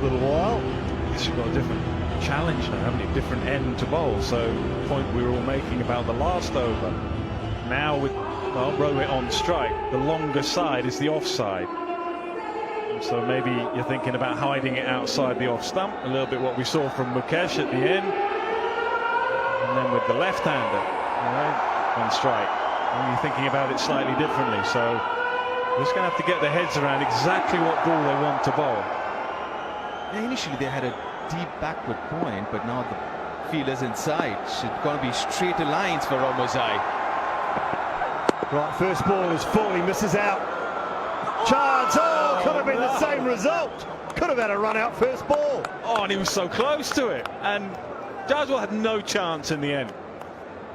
little while. You've got a different challenge now, haven't you? Different end to bowl. So the point we were all making about the last over. Now with Rohit on strike, the longer side is the offside. So maybe you're thinking about hiding it outside the off stump, a little bit what we saw from Mukesh at the end. And then with the left-hander on strike, and you're thinking about it slightly differently. So we're just going to have to get their heads around exactly what ball they want to bowl. Yeah, initially they had a deep backward point, but now the fielders inside should going to be straighter lines for Omarzai. Right, first ball is full, he misses out. Chance, could have been the same result. Could have had a run out first ball. Oh, and he was so close to it. And Jaswal had no chance in the end.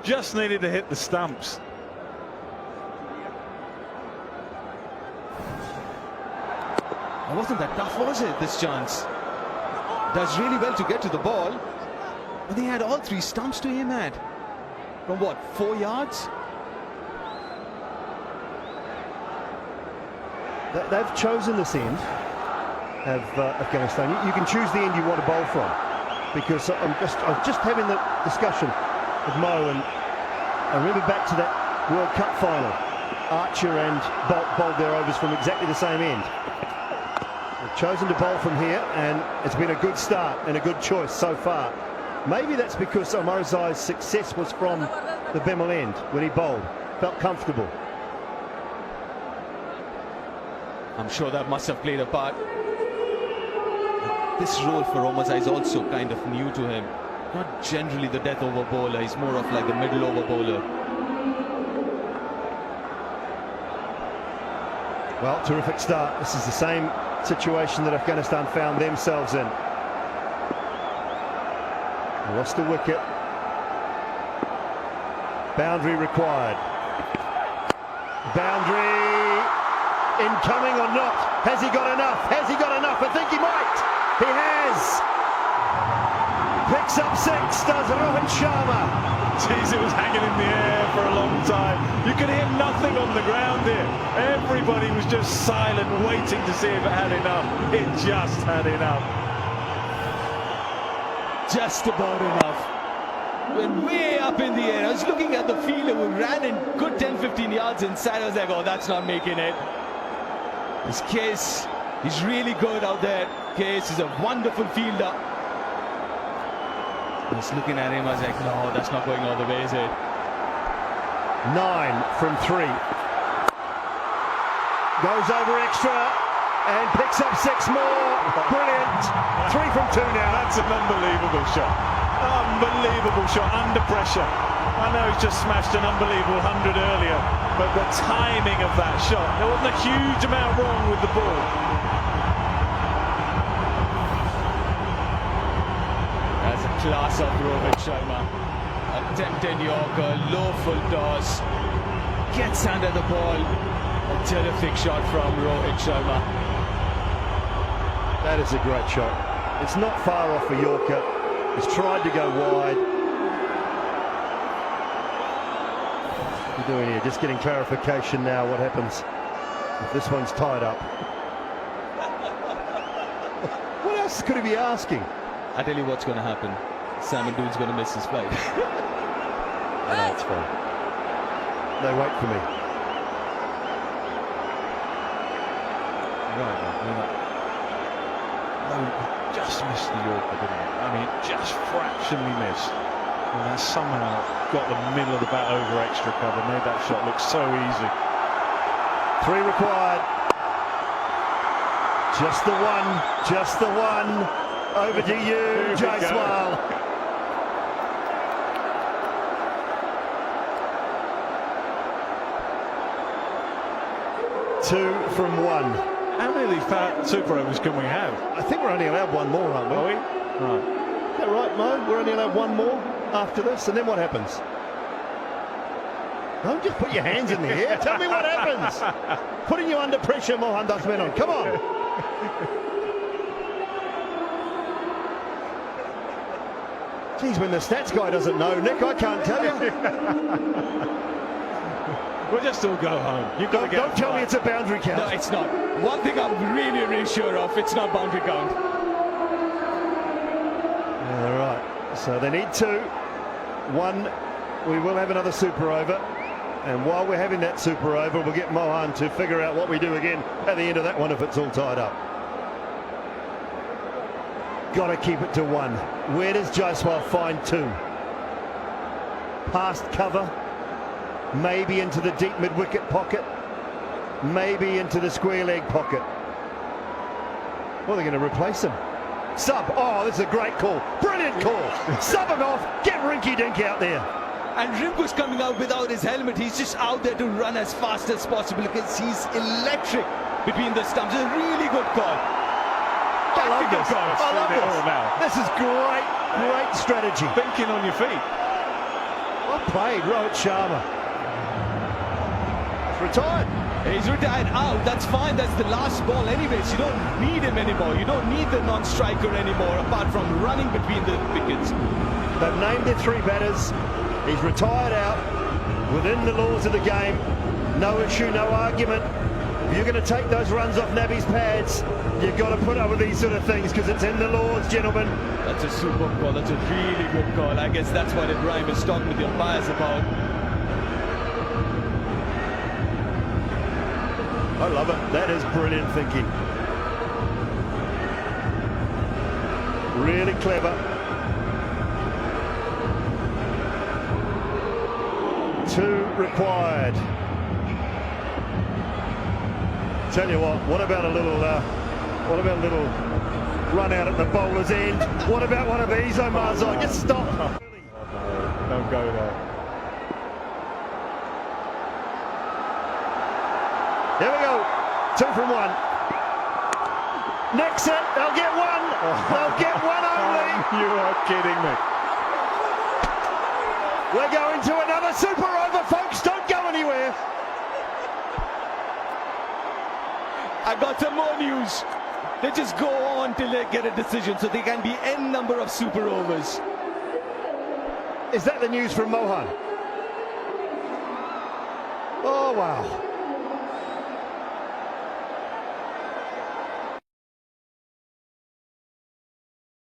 Just needed to hit the stumps. It wasn't that tough, was it, this chance? Does really well to get to the ball. But they had all three stumps to aim at. From what, 4 yards? They've chosen this end of Afghanistan. You can choose the end you want to bowl from, because I was just having the discussion with Mo, and I remember back to that World Cup final. Archer and Bolt bowled their overs from exactly the same end. They've chosen to bowl from here, and it's been a good start and a good choice so far. Maybe that's because Omarzai's success was from the Bemal end when he bowled. Felt comfortable. I'm sure that must have played a part. This role for Omarzai is also kind of new to him. Not generally the death over bowler, he's more of like the middle over bowler. Well, terrific start. This is the same situation that Afghanistan found themselves in. Lost a wicket. Boundary required. Boundary incoming or not? Has he got enough? Has he got enough? I think he might. He has. Picks up 6, does Rohit Sharma. Jeez, it was hanging in the air for a long time. You could hear nothing on the ground here. Everybody was just silent, waiting to see if it had enough. It just had enough. Just about enough. Went way up in the air. I was looking at the fielder who ran in good 10-15 yards inside. I was like, oh, that's not making it. This Case, he's really good out there. Case is a wonderful fielder. I was looking at him, I was like, no, that's not going all the way, is it? 9 from 3. Goes over extra and picks up 6 more. Brilliant. 3 from 2 now. That's an unbelievable shot. Unbelievable shot under pressure. I know he's just smashed an unbelievable 100 earlier, but the timing of that shot, there wasn't a huge amount wrong with the ball. That's a class of Rohit Sharma. Attempted Yorker, low full toss, gets under the ball. A terrific shot from Rohit Sharma. That is a great shot. It's not far off for Yorker. He's tried to go wide. What are you doing here? Just getting clarification now. What happens if this one's tied up? What else could he be asking? I tell you what's going to happen. Simon Doon's going to miss his flight. I know, it's fine. They wait for me. Right, just missed the Yorker, didn't it? I mean, just fractionally missed. And that somehow got the middle of the bat over extra cover, made that shot look so easy. 3 required. Just the one, just the one. Over to you, Jaiswal. Two from 1. How many of these super overs can we have? I think we're only allowed 1 more, aren't we? Are we? Right. Is that right, Mo? We're only allowed 1 more after this, and then what happens? Don't just put your hands in the air. Tell me what happens. Putting you under pressure, Mohandas Menon. Come on. Geez, when the stats guy doesn't know, Nick, I can't tell you. We'll just all go home. You've got to get don't tell me it's a boundary count. No, it's not. One thing I'm really sure of, it's not boundary count. So they need 2. 1, we will have another super over. And while we're having that super over, we'll get Mohan to figure out what we do again at the end of that one if it's all tied up. Got to keep it to 1. Where does Jaiswal find 2? Past cover, maybe into the deep mid-wicket pocket, maybe into the square leg pocket. Well, they're going to replace him. Sub. Oh, this is a great call. Brilliant call. Sub him off. Get Rinky Dink out there. And Rinku's coming out without his helmet. He's just out there to run as fast as possible because he's electric between the stumps. It's a really good call. I love this. I love this. Now. This is great strategy. Thinking on your feet. Well played, Rohit Sharma. He's retired. He's retired out. That's fine. That's the last ball anyways. You don't need him anymore. You don't need the non-striker anymore apart from running between the wickets. They've named their 3 batters. He's retired out within the laws of the game. No issue, no argument. If you're going to take those runs off Nabi's pads, you've got to put up with these sort of things because it's in the laws, gentlemen. That's a super call. That's a really good call. I guess that's what Ibrahim is talking with the umpires about. I love it. That is brilliant thinking. Really clever. 2 required. Tell you what about a little run out at the bowler's end? What about one of these, Marzai? Just stop. Don't go there. Here we go. 2 from 1. Next set, they'll get 1. They'll get 1 only. You are kidding me. We're going to another super over, folks. Don't go anywhere. I got some more news. They just go on till they get a decision, so they can be n number of super overs. Is that the news from Mohan? Oh, wow.